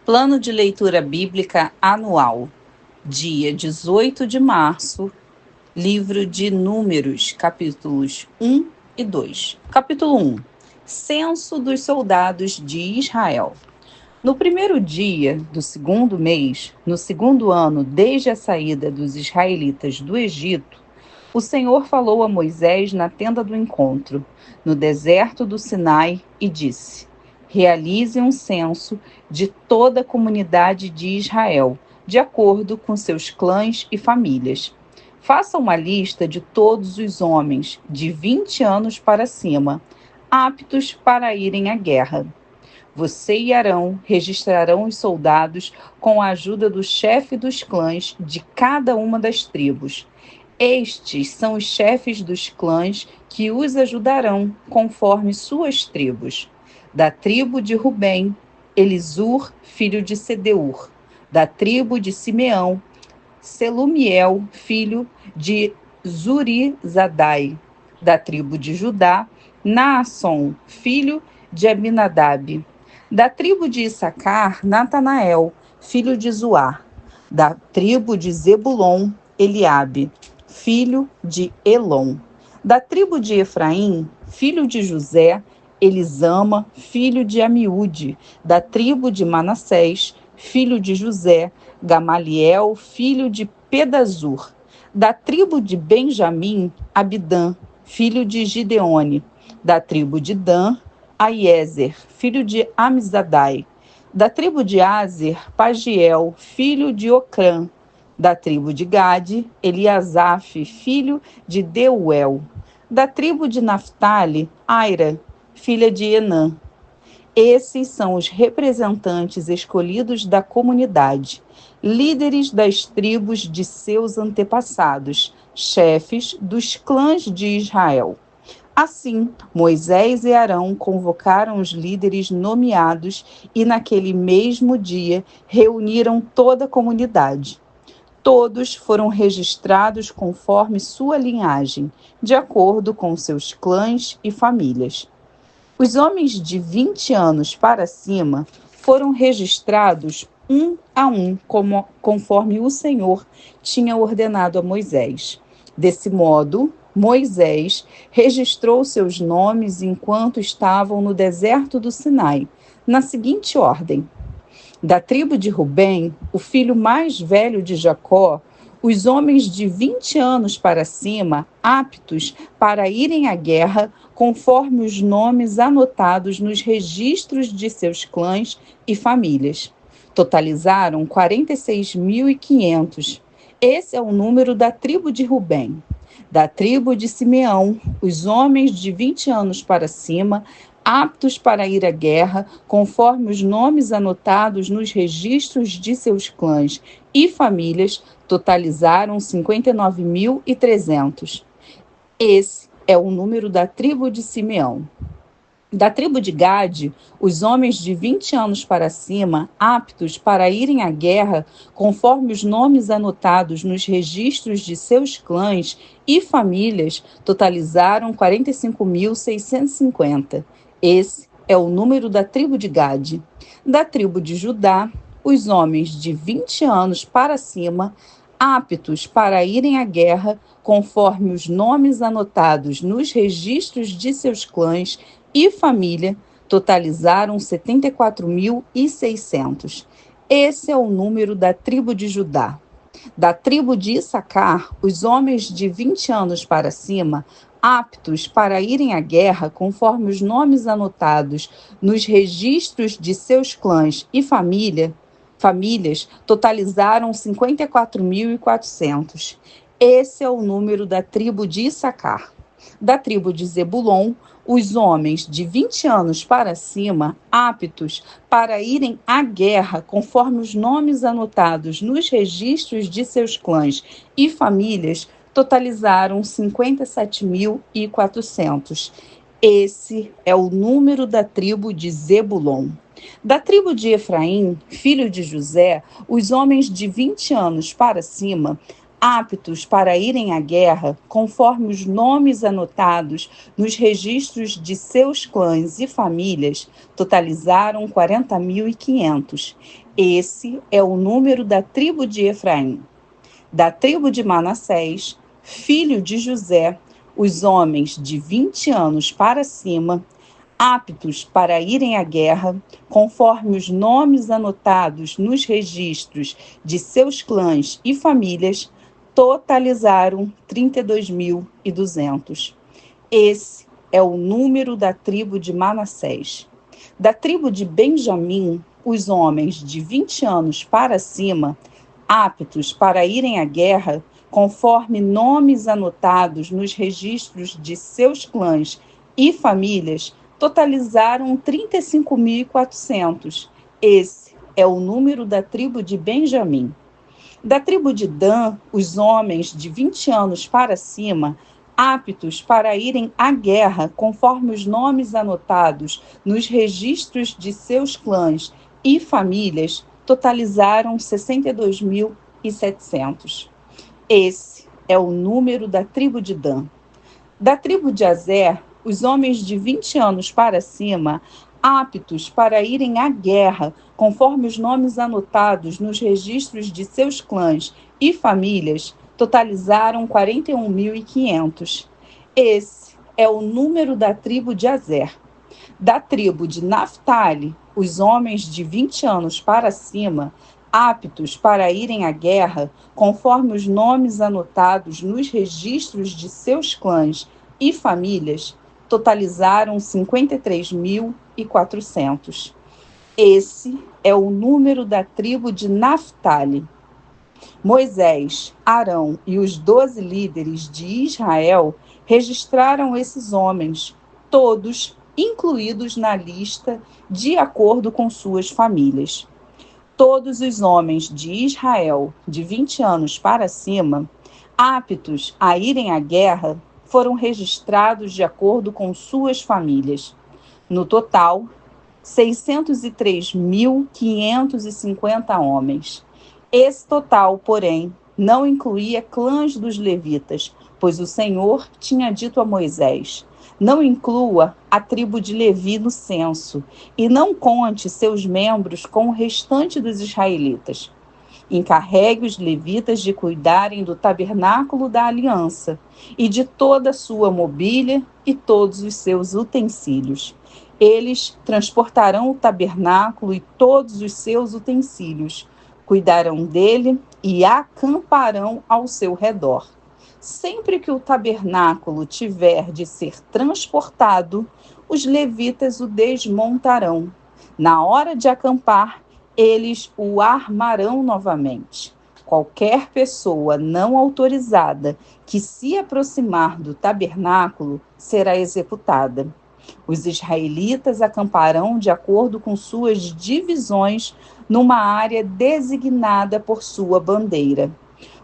Plano de leitura bíblica anual, dia 18 de março, livro de Números, capítulos 1 e 2. Capítulo 1. Censo dos soldados de Israel. No primeiro dia do segundo mês, no segundo ano desde a saída dos israelitas do Egito, o Senhor falou a Moisés na tenda do encontro, no deserto do Sinai, e disse: realize um censo de toda a comunidade de Israel, de acordo com seus clãs e famílias. Faça uma lista de todos os homens de 20 anos para cima, aptos para irem à guerra. Você e Arão registrarão os soldados com a ajuda do chefe dos clãs de cada uma das tribos. Estes são os chefes dos clãs que os ajudarão conforme suas tribos. Da tribo de Rubem, Elisur, filho de Sedeur. Da tribo de Simeão, Selumiel, filho de Zurizadai. Da tribo de Judá, Naasson, filho de Aminadab. Da tribo de Issacar, Natanael, filho de Zuar. Da tribo de Zebulon, Eliabe, filho de Elon. Da tribo de Efraim, filho de José, Elisama, filho de Amiúde. Da tribo de Manassés, filho de José, Gamaliel, filho de Pedazur. Da tribo de Benjamim, Abidã, filho de Gideone. Da tribo de Dan, Aiezer, filho de Amizadai. Da tribo de Azer, Pagiel, filho de Ocrã. Da tribo de Gade, Eliasaf, filho de Deuel. Da tribo de Naphtali, Aira, filha de Enã. Esses são os representantes escolhidos da comunidade, líderes das tribos de seus antepassados, chefes dos clãs de Israel. Assim, Moisés e Arão convocaram os líderes nomeados e, naquele mesmo dia, reuniram toda a comunidade. Todos foram registrados conforme sua linhagem, de acordo com seus clãs e famílias. Os homens de 20 anos para cima foram registrados um a um, conforme o Senhor tinha ordenado a Moisés. Desse modo, Moisés registrou seus nomes enquanto estavam no deserto do Sinai, na seguinte ordem: da tribo de Rubem, o filho mais velho de Jacó, os homens de 20 anos para cima, aptos para irem à guerra, conforme os nomes anotados nos registros de seus clãs e famílias. Totalizaram 46.500. Esse é o número da tribo de Rubem. Da tribo de Simeão, os homens de 20 anos para cima, aptos para ir à guerra, conforme os nomes anotados nos registros de seus clãs e famílias, totalizaram 59.300. Esse é o número da tribo de Simeão. Da tribo de Gade, os homens de 20 anos para cima, aptos para irem à guerra, conforme os nomes anotados nos registros de seus clãs e famílias, totalizaram 45.650. Esse é o número da tribo de Gade. Da tribo de Judá, os homens de 20 anos para cima, aptos para irem à guerra, conforme os nomes anotados nos registros de seus clãs e família, totalizaram 74.600. Esse é o número da tribo de Judá. Da tribo de Issacar, os homens de 20 anos para cima, aptos para irem à guerra, conforme os nomes anotados nos registros de seus clãs e famílias, totalizaram 54.400. Esse é o número da tribo de Issacar. Da tribo de Zebulon, os homens de 20 anos para cima, aptos para irem à guerra, conforme os nomes anotados nos registros de seus clãs e famílias, totalizaram 57.400. Esse é o número da tribo de Zebulon. Da tribo de Efraim, filho de José, os homens de 20 anos para cima, aptos para irem à guerra, conforme os nomes anotados nos registros de seus clãs e famílias, totalizaram 40.500. Esse é o número da tribo de Efraim. Da tribo de Manassés, filho de José, os homens de 20 anos para cima, aptos para irem à guerra, conforme os nomes anotados nos registros de seus clãs e famílias, totalizaram 32.200. Esse é o número da tribo de Manassés. Da tribo de Benjamim, os homens de 20 anos para cima, aptos para irem à guerra, conforme nomes anotados nos registros de seus clãs e famílias, totalizaram 35.400. Esse é o número da tribo de Benjamim. Da tribo de Dan, os homens de 20 anos para cima, aptos para irem à guerra, conforme os nomes anotados nos registros de seus clãs e famílias, totalizaram 62.700. Esse é o número da tribo de Dan. Da tribo de Azer, os homens de 20 anos para cima, aptos para irem à guerra, conforme os nomes anotados nos registros de seus clãs e famílias, totalizaram 41.500. Esse é o número da tribo de Azer. Da tribo de Naftali, os homens de 20 anos para cima, aptos para irem à guerra, conforme os nomes anotados nos registros de seus clãs e famílias, totalizaram 53.400. Esse é o número da tribo de Naftali. Moisés, Arão e os 12 líderes de Israel registraram esses homens, todos incluídos na lista de acordo com suas famílias. Todos os homens de Israel de 20 anos para cima, aptos a irem à guerra, foram registrados de acordo com suas famílias. No total, 603.550 homens. Esse total, porém, não incluía clãs dos levitas, pois o Senhor tinha dito a Moisés: não inclua a tribo de Levi no censo, e não conte seus membros com o restante dos israelitas. Encarregue os levitas de cuidarem do tabernáculo da aliança e de toda a sua mobília e todos os seus utensílios. Eles transportarão o tabernáculo e todos os seus utensílios, cuidarão dele e acamparão ao seu redor. Sempre que o tabernáculo tiver de ser transportado, os levitas o desmontarão. Na hora de acampar, eles o armarão novamente. Qualquer pessoa não autorizada que se aproximar do tabernáculo será executada. Os israelitas acamparão de acordo com suas divisões numa área designada por sua bandeira.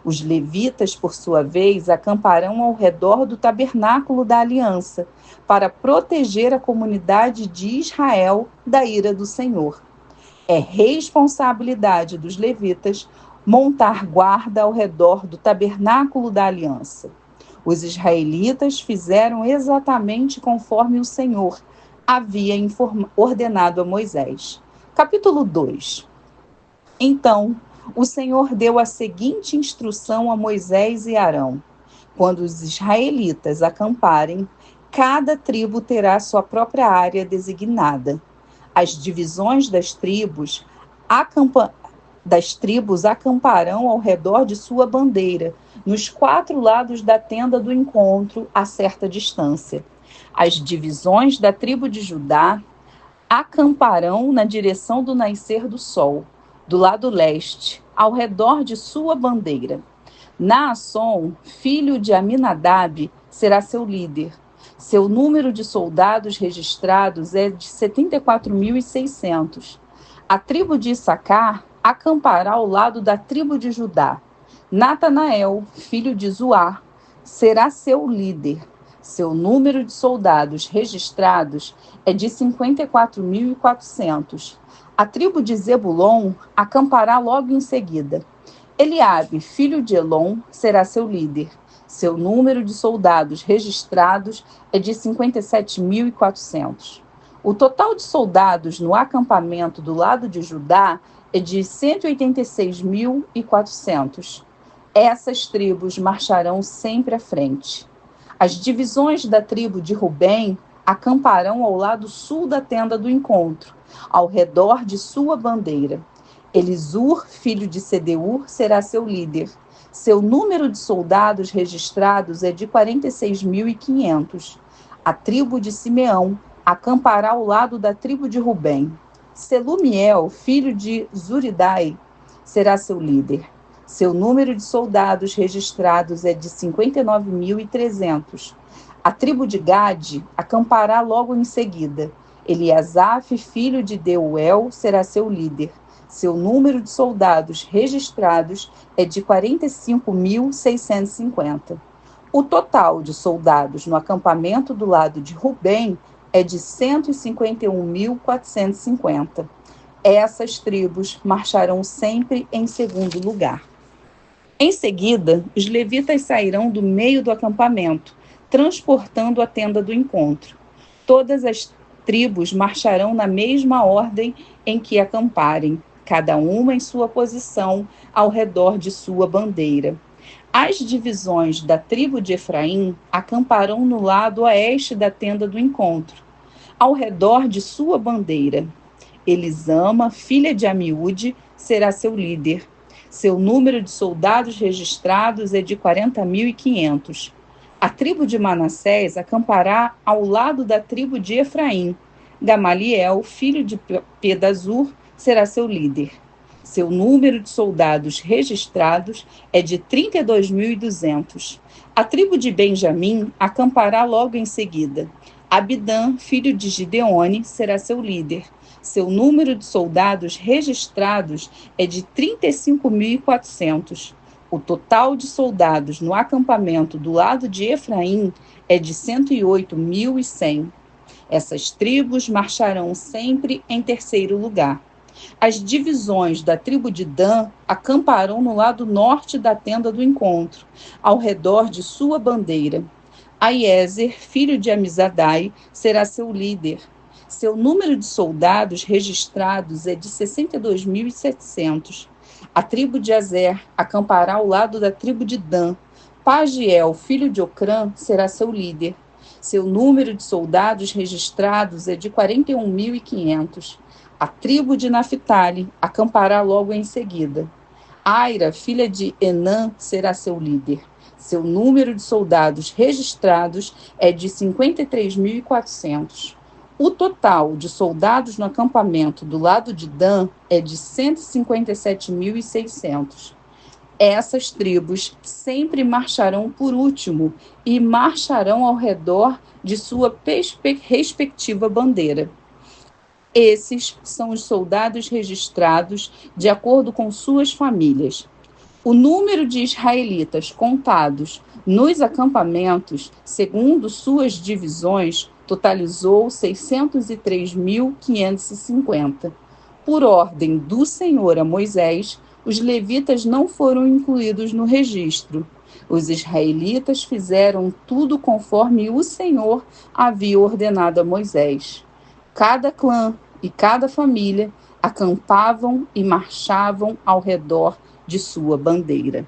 Os levitas, por sua vez, acamparão ao redor do tabernáculo da aliança, para proteger a comunidade de Israel da ira do Senhor. É responsabilidade dos levitas montar guarda ao redor do tabernáculo da aliança. Os israelitas fizeram exatamente conforme o Senhor havia ordenado a Moisés. Capítulo 2. Então, o Senhor deu a seguinte instrução a Moisés e Arão: quando os israelitas acamparem, cada tribo terá sua própria área designada. As divisões das tribos acamparão ao redor de sua bandeira, nos 4 lados da tenda do encontro, a certa distância. As divisões da tribo de Judá acamparão na direção do nascer do sol, do lado leste, ao redor de sua bandeira. Naasson, filho de Aminadab, será seu líder. Seu número de soldados registrados é de 74.600. A tribo de Issacar acampará ao lado da tribo de Judá. Natanael, filho de Zuar, será seu líder. Seu número de soldados registrados é de 54.400. A tribo de Zebulon acampará logo em seguida. Eliabe, filho de Elon, será seu líder. Seu número de soldados registrados é de 57.400. O total de soldados no acampamento do lado de Judá é de 186.400. Essas tribos marcharão sempre à frente. As divisões da tribo de Rubem acamparão ao lado sul da tenda do encontro, ao redor de sua bandeira. Elisur, filho de Sedeur, será seu líder. Seu número de soldados registrados é de 46.500. A tribo de Simeão acampará ao lado da tribo de Rubem. Selumiel, filho de Zuridai, será seu líder. Seu número de soldados registrados é de 59.300. A tribo de Gade acampará logo em seguida. Eliasaf, filho de Deuel, será seu líder. Seu número de soldados registrados é de 45.650. O total de soldados no acampamento do lado de Rubem é de 151.450. Essas tribos marcharão sempre em segundo lugar. Em seguida, os levitas sairão do meio do acampamento, transportando a tenda do encontro. Todas as tribos marcharão na mesma ordem em que acamparem, cada uma em sua posição ao redor de sua bandeira. As divisões da tribo de Efraim acamparão no lado oeste da tenda do encontro, ao redor de sua bandeira. Elisama, filha de Amiúde, será seu líder. Seu número de soldados registrados é de 40.500. A tribo de Manassés acampará ao lado da tribo de Efraim. Gamaliel, filho de Pedazur, será seu líder. Seu número de soldados registrados é de 32.200. A tribo de Benjamim acampará logo em seguida. Abidã, filho de Gideone, será seu líder. Seu número de soldados registrados é de 35.400. O total de soldados no acampamento do lado de Efraim é de 108.100. Essas tribos marcharão sempre em terceiro lugar. As divisões da tribo de Dan acamparão no lado norte da tenda do encontro, ao redor de sua bandeira. Aiezer, filho de Amizadai, será seu líder. Seu número de soldados registrados é de 62.700. A tribo de Azer acampará ao lado da tribo de Dan. Pagiel, filho de Ocrã, será seu líder. Seu número de soldados registrados é de 41.500. A tribo de Naphtali acampará logo em seguida. Aira, filha de Enã, será seu líder. Seu número de soldados registrados é de 53.400. O total de soldados no acampamento do lado de Dan é de 157.600. Essas tribos sempre marcharão por último e marcharão ao redor de sua respectiva bandeira. Esses são os soldados registrados de acordo com suas famílias. O número de israelitas contados nos acampamentos, segundo suas divisões, totalizou 603.550. Por ordem do Senhor a Moisés, os levitas não foram incluídos no registro. Os israelitas fizeram tudo conforme o Senhor havia ordenado a Moisés. Cada clã e cada família acampavam e marchavam ao redor de sua bandeira.